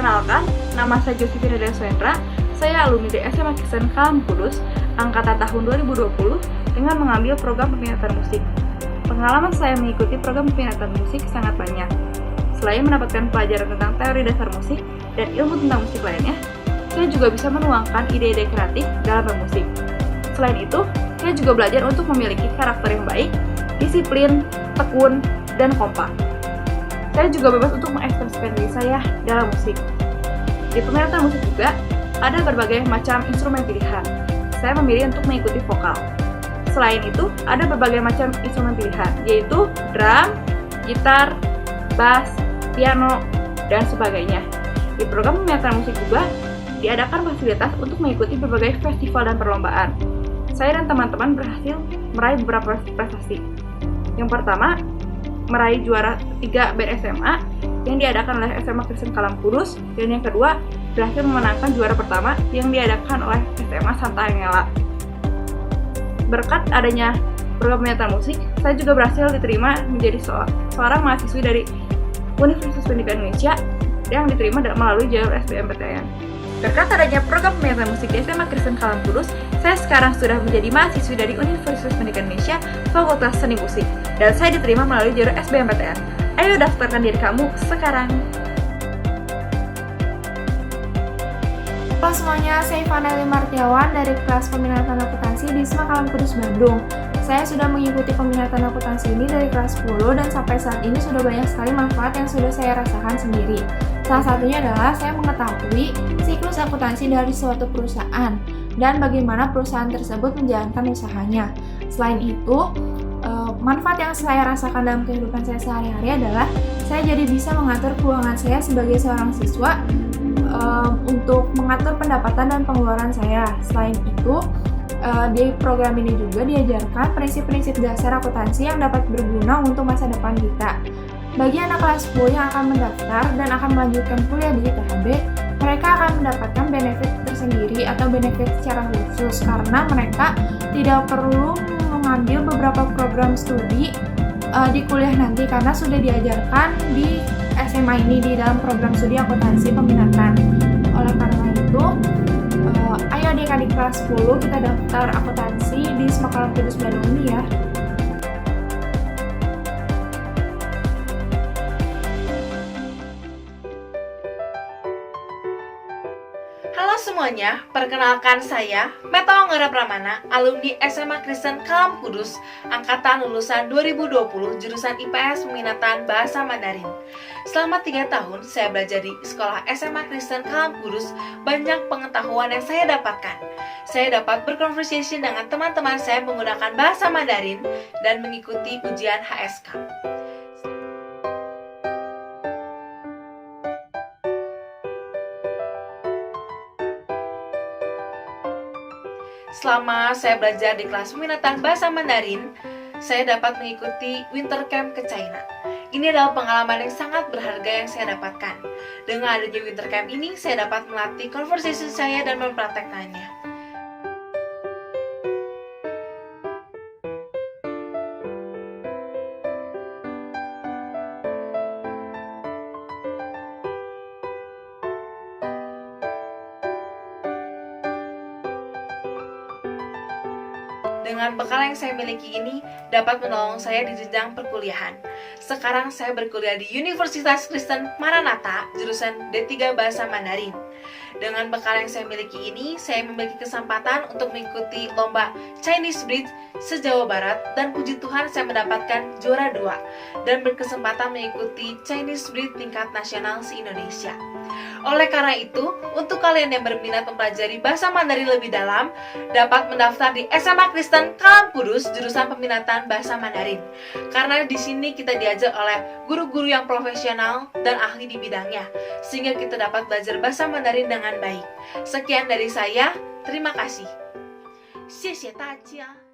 Perkenalkan, nama saya Josephine Deswendra. Saya alumni dari SMA Kristen Kalam Kudus, angkatan tahun 2020 dengan mengambil program peminatan musik. Pengalaman saya mengikuti program peminatan musik sangat banyak. Selain mendapatkan pelajaran tentang teori dasar musik dan ilmu tentang musik lainnya, saya juga bisa menuangkan ide-ide kreatif dalam bermusik. Selain itu, saya juga belajar untuk memiliki karakter yang baik, disiplin, tekun, dan kompak. Saya juga bebas untuk mengekspresikan diri saya dalam musik. Di peminatan musik juga ada berbagai macam instrumen pilihan. Saya memilih untuk mengikuti vokal. Selain itu, ada berbagai macam instrumen pilihan, yaitu drum, gitar, bass, piano, dan sebagainya. Di program peminatan musik juga diadakan fasilitas untuk mengikuti berbagai festival dan perlombaan. Saya dan teman-teman berhasil meraih beberapa prestasi. Yang pertama, meraih juara 3 band SMA yang diadakan oleh SMA Kristen Kalam Kudus, dan yang kedua, berhasil memenangkan juara pertama yang diadakan oleh SMA Santa Angela. Berkat adanya program peminatan musik, saya juga berhasil diterima menjadi seorang mahasiswi dari Universitas Pendidikan Indonesia yang diterima melalui jalur SBMPTN. Berkat adanya program peminatan musik di SMA Kristen Kalam Kudus, saya sekarang sudah menjadi mahasiswi dari Universitas Pendidikan Indonesia, Fakultas Seni Musik, dan saya diterima melalui jalur SBMPTN. Ayo daftarkan diri kamu sekarang! Halo semuanya, saya Ivana Martiawan dari kelas peminatan akuntansi di SMA Kalam Kudus Bandung. Saya sudah mengikuti peminatan akuntansi ini dari kelas 10 dan sampai saat ini sudah banyak sekali manfaat yang sudah saya rasakan sendiri. Salah satunya adalah saya mengetahui siklus akuntansi dari suatu perusahaan dan bagaimana perusahaan tersebut menjalankan usahanya. Selain itu, manfaat yang saya rasakan dalam kehidupan saya sehari-hari adalah saya jadi bisa mengatur keuangan saya sebagai seorang siswa untuk mengatur pendapatan dan pengeluaran saya. Selain itu, di program ini juga diajarkan prinsip-prinsip dasar akuntansi yang dapat berguna untuk masa depan kita. Bagi anak kelas 10 yang akan mendaftar dan akan melanjutkan kuliah di ITHB, mereka akan mendapatkan benefit tersendiri atau benefit secara khusus karena mereka tidak perlu mengambil beberapa program studi di kuliah nanti karena sudah diajarkan di SMA ini di dalam program studi akuntansi peminatan. Oleh karena itu, ayo adik-adik kelas 10 kita daftar akuntansi di SMA Kalam Kudus Bandung ini ya. Halo semuanya, perkenalkan saya Meta Anggara Pramana, alumni SMA Kristen Kalam Kudus, angkatan lulusan 2020, jurusan IPS Peminatan Bahasa Mandarin. Selama 3 tahun, saya belajar di sekolah SMA Kristen Kalam Kudus, banyak pengetahuan yang saya dapatkan. Saya dapat berkonversasi dengan teman-teman saya menggunakan bahasa Mandarin dan mengikuti ujian HSK. Selama saya belajar di kelas peminatan bahasa Mandarin, saya dapat mengikuti winter camp ke China. Ini adalah pengalaman yang sangat berharga yang saya dapatkan. Dengan adanya winter camp ini, saya dapat melatih conversation saya dan mempraktekkannya. Dengan bekal yang saya miliki ini dapat menolong saya di jenjang perkuliahan. Sekarang saya berkuliah di Universitas Kristen Maranatha, jurusan D3 Bahasa Mandarin. Dengan bekal yang saya miliki ini, saya memiliki kesempatan untuk mengikuti lomba Chinese Bridge se-Jawa Barat dan puji Tuhan saya mendapatkan juara 2 dan berkesempatan mengikuti Chinese Bridge tingkat nasional se-Indonesia. Oleh karena itu, untuk kalian yang berminat mempelajari bahasa Mandarin lebih dalam, dapat mendaftar di SMA Kristen Kalam Kudus jurusan peminatan bahasa Mandarin. Karena di sini kita diajar oleh guru-guru yang profesional dan ahli di bidangnya, sehingga kita dapat belajar bahasa Mandarin dengan baik. Sekian dari saya, terima kasih. 谢谢大家。